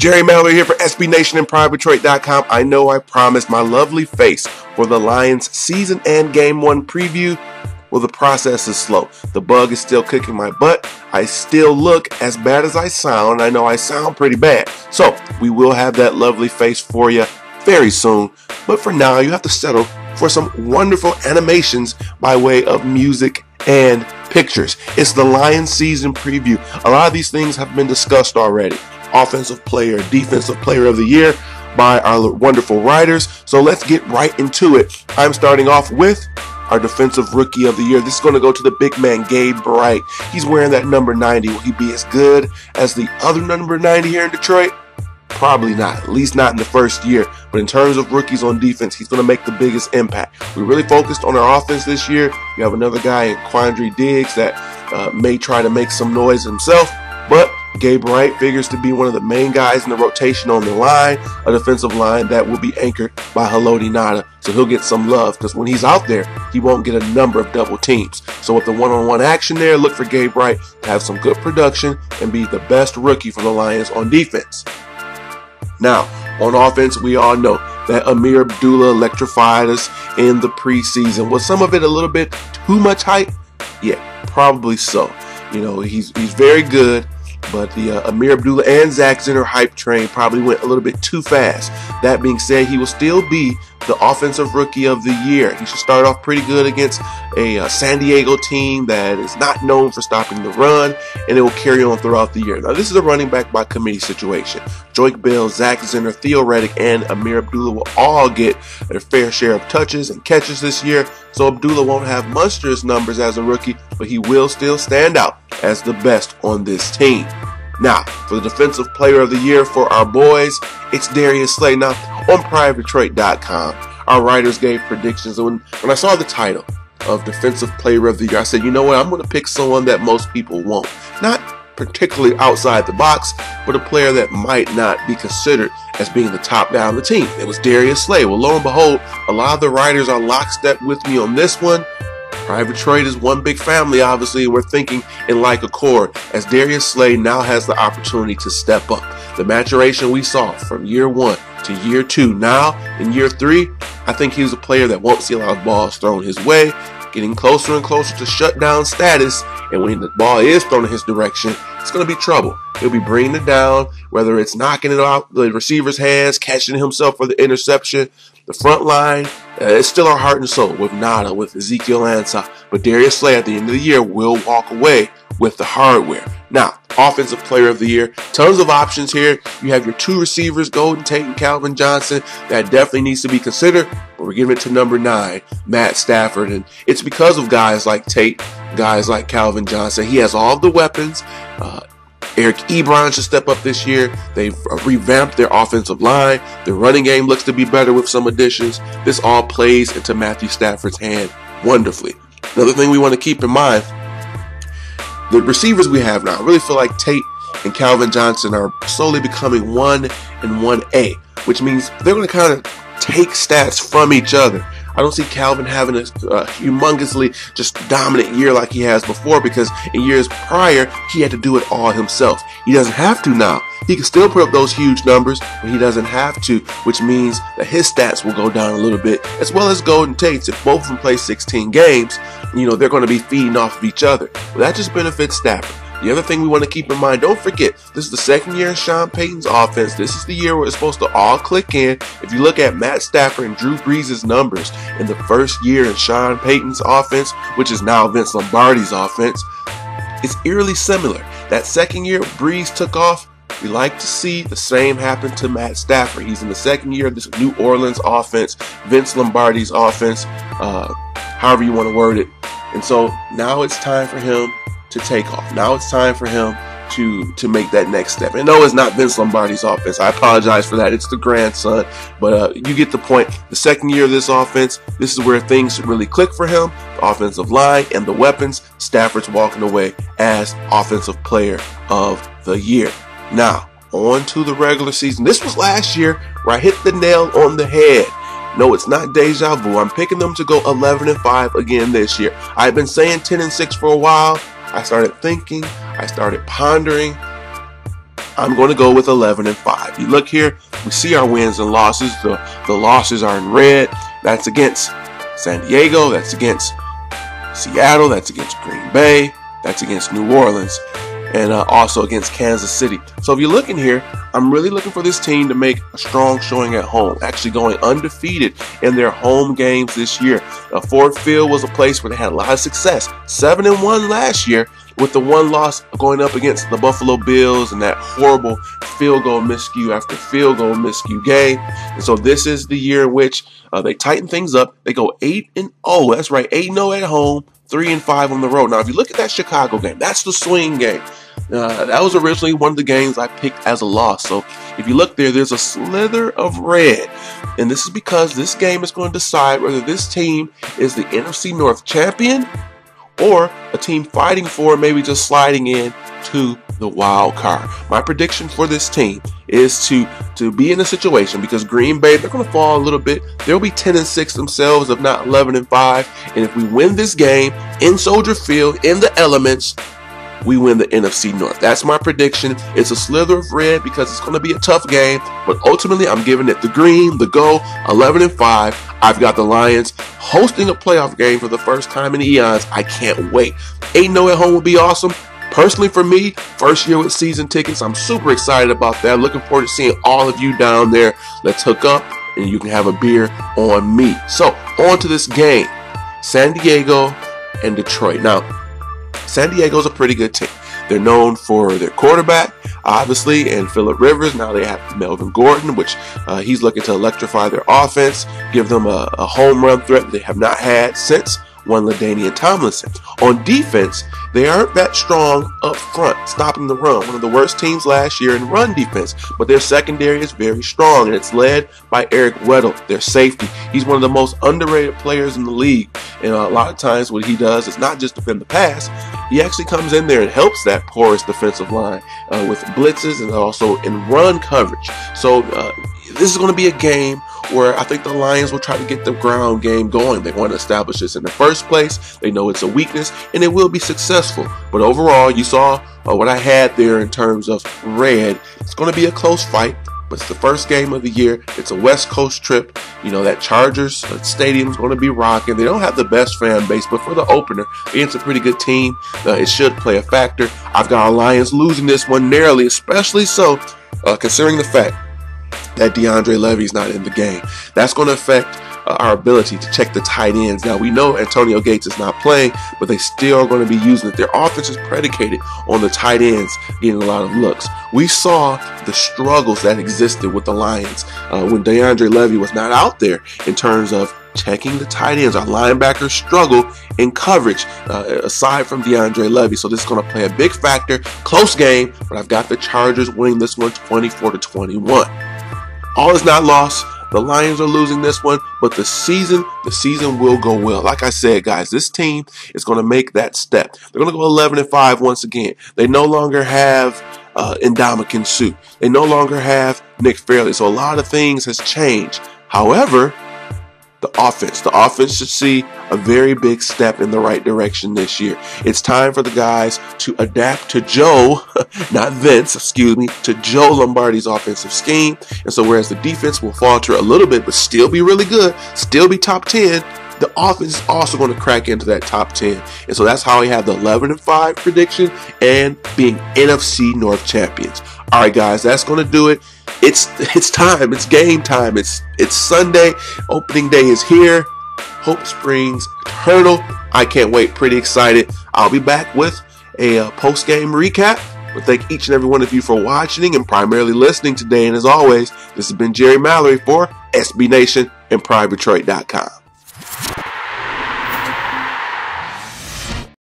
Jerry Mallory here for SB Nation and PrideDetroit.com. I know I promised my lovely face for the Lions season and game one preview. Well, the process is slow. The bug is still kicking my butt. I still look as bad as I sound. I know I sound pretty bad. So we will have that lovely face for you very soon. But for now, you have to settle for some wonderful animations by way of music and pictures. It's the Lions season preview. A lot of these things have been discussed already. Offensive player, defensive player of the year by our wonderful writers. So let's get right into it. I'm starting off with our defensive rookie of the year. This is going to go to the big man, Gabe Bright. He's wearing that number 90. Will he be as good as the other number 90 here in Detroit? Probably not, at least not in the first year. But in terms of rookies on defense, he's going to make the biggest impact. We really focused on our offense this year. You have another guy in Quandre Diggs that may try to make some noise himself, but Gabe Wright figures to be one of the main guys in the rotation on the line, a defensive line that will be anchored by Haloti Ngata. So he'll get some love because when he's out there, he won't get a number of double teams. So with the one-on-one action there, look for Gabe Wright to have some good production and be the best rookie for the Lions on defense. Now, on offense, we all know that Amir Abdullah electrified us in the preseason. Was some of it a little bit too much hype? Yeah, probably so. You know, he's very good. But the Amir Abdullah and Zach Zenner hype train probably went a little bit too fast. That being said, he will still be the offensive rookie of the year. He should start off pretty good against a San Diego team that is not known for stopping the run, and it will carry on throughout the year. Now, this is a running back by committee situation. Joique Bell, Zach Zenner, Theo Reddick, and Amir Abdullah will all get their fair share of touches and catches this year. So Abdullah won't have monstrous numbers as a rookie, but he will still stand out as the best on this team. Now, for the defensive player of the year for our boys, it's Darius Slay. Now, on PrideDetroit.com, our writers gave predictions. When I saw the title of defensive player of the year, I said, you know what, I'm going to pick someone that most people won't. Not particularly outside the box, but a player that might not be considered as being the top guy on the team. It was Darius Slay. Well, lo and behold, a lot of the writers are lockstep with me on this one. Pride Detroit is one big family, obviously, and we're thinking in like accord as Darius Slay now has the opportunity to step up. The maturation we saw from year one to year two, now in year three, I think he's a player that won't see a lot of balls thrown his way, getting closer and closer to shutdown status, and when the ball is thrown in his direction, it's going to be trouble. He'll be bringing it down, whether it's knocking it off the receiver's hands, catching himself for the interception. The front line, it's still our heart and soul with Ngata, with Ezekiel Ansah. But Darius Slay at the end of the year will walk away with the hardware. Now, offensive player of the year, tons of options here. You have your two receivers, Golden Tate and Calvin Johnson. That definitely needs to be considered. But we're giving it to number 9, Matt Stafford. And it's because of guys like Tate, guys like Calvin Johnson. He has all the weapons. Eric Ebron should step up this year. They've revamped their offensive line. Their running game looks to be better with some additions. This all plays into Matthew Stafford's hand wonderfully. Another thing we want to keep in mind, the receivers we have now, I really feel like Tate and Calvin Johnson are slowly becoming 1 and 1A, which means they're going to kind of take stats from each other. I don't see Calvin having a humongously just dominant year like he has before, because in years prior, he had to do it all himself. He doesn't have to now. He can still put up those huge numbers, but he doesn't have to, which means that his stats will go down a little bit, as well as Golden Tate's. If both of them play 16 games, you know, they're going to be feeding off of each other. Well, that just benefits Stafford. The other thing we want to keep in mind, don't forget, this is the second year in Sean Payton's offense. This is the year where it's supposed to all click in. If you look at Matt Stafford and Drew Brees' numbers in the first year in Sean Payton's offense, which is now Vince Lombardi's offense, it's eerily similar. That second year Brees took off, we like to see the same happen to Matt Stafford. He's in the second year of this New Orleans offense, Vince Lombardi's offense, however you want to word it. And so now it's time for him to take off. Now it's time for him to make that next step. And no, it's not Vince Lombardi's offense. I apologize for that. It's the grandson. But you get the point. The second year of this offense, this is where things really click for him. The offensive line and the weapons. Stafford's walking away as offensive player of the year. Now, on to the regular season. This was last year where I hit the nail on the head. No, it's not deja vu. I'm picking them to go 11-5 again this year. I've been saying 10-6 for a while. I started thinking, I started pondering, I'm going to go with 11-5. You look here, we see our wins and losses. The losses are in red. That's against San Diego. That's against Seattle. That's against Green Bay. That's against New Orleans. And also against Kansas City. So if you're looking here, I'm really looking for this team to make a strong showing at home, actually going undefeated in their home games this year. Ford Field was a place where they had a lot of success. 7-1 last year, with the one loss going up against the Buffalo Bills and that horrible field goal miscue after field goal miscue game. And so this is the year in which they tighten things up. They go 8-0. That's right, 8-0 at home, 3-5 on the road. Now, if you look at that Chicago game, that's the swing game. That was originally one of the games I picked as a loss. So if you look there, there's a slither of red. And this is because this game is going to decide whether this team is the NFC North champion or a team fighting for maybe just sliding in to the wild card. My prediction for this team is to be in a situation, because Green Bay, they're going to fall a little bit. They'll be 10-6 themselves, if not 11-5. And if we win this game in Soldier Field, in the elements, we win the NFC North. That's my prediction. It's a slither of red because it's going to be a tough game, but ultimately I'm giving it the green, the go, 11-5. I've got the Lions hosting a playoff game for the first time in eons. I can't wait. 8-0 at home will be awesome. Personally, for me, first year with season tickets, I'm super excited about that. Looking forward to seeing all of you down there. Let's hook up and you can have a beer on me. So, on to this game. San Diego and Detroit. Now, San Diego's a pretty good team. They're known for their quarterback, obviously, and Phillip Rivers. Now they have Melvin Gordon, which he's looking to electrify their offense, give them a home run threat that they have not had since one LaDainian Tomlinson. On defense, they aren't that strong up front, stopping the run. One of the worst teams last year in run defense, but their secondary is very strong, and it's led by Eric Weddle, their safety. He's one of the most underrated players in the league, and a lot of times what he does is not just defend the pass, he actually comes in there and helps that porous defensive line with blitzes and also in run coverage. So this is going to be a game where I think the Lions will try to get the ground game going. They want to establish this in the first place. They know it's a weakness, and it will be successful. But overall, you saw what I had there in terms of red. It's going to be a close fight, but it's the first game of the year. It's a West Coast trip. You know, that Chargers stadium is going to be rocking. They don't have the best fan base, but for the opener, it's a pretty good team. It should play a factor. I've got our Lions losing this one narrowly, especially so considering the fact that DeAndre Levy's not in the game. That's going to affect our ability to check the tight ends. Now, we know Antonio Gates is not playing, but they still are going to be using it. Their offense is predicated on the tight ends getting a lot of looks. We saw the struggles that existed with the Lions when DeAndre Levy was not out there in terms of checking the tight ends. Our linebackers struggle in coverage aside from DeAndre Levy. So this is going to play a big factor. Close game, but I've got the Chargers winning this one 24-21. All is not lost. The Lions are losing this one, but the season will go well. Like I said, guys, this team is going to make that step. They're going to go 11-5 once again. They no longer have Ndamukong Suh. They no longer have Nick Fairley. So a lot of things has changed. However, the offense should see a very big step in the right direction this year. It's time for the guys to adapt to Joe, not Vince, excuse me, to Joe Lombardi's offensive scheme. And so whereas the defense will falter a little bit, but still be really good, still be top 10, the offense is also going to crack into that top 10. And so that's how we have the 11-5 prediction and being NFC North champions. All right, guys, that's going to do it. It's time. It's game time. It's Sunday. Opening day is here. Hope springs eternal. I can't wait. Pretty excited. I'll be back with a post-game recap. But thank each and every one of you for watching and primarily listening today. And as always, this has been Jerry Mallory for SB Nation and PrideDetroit.com.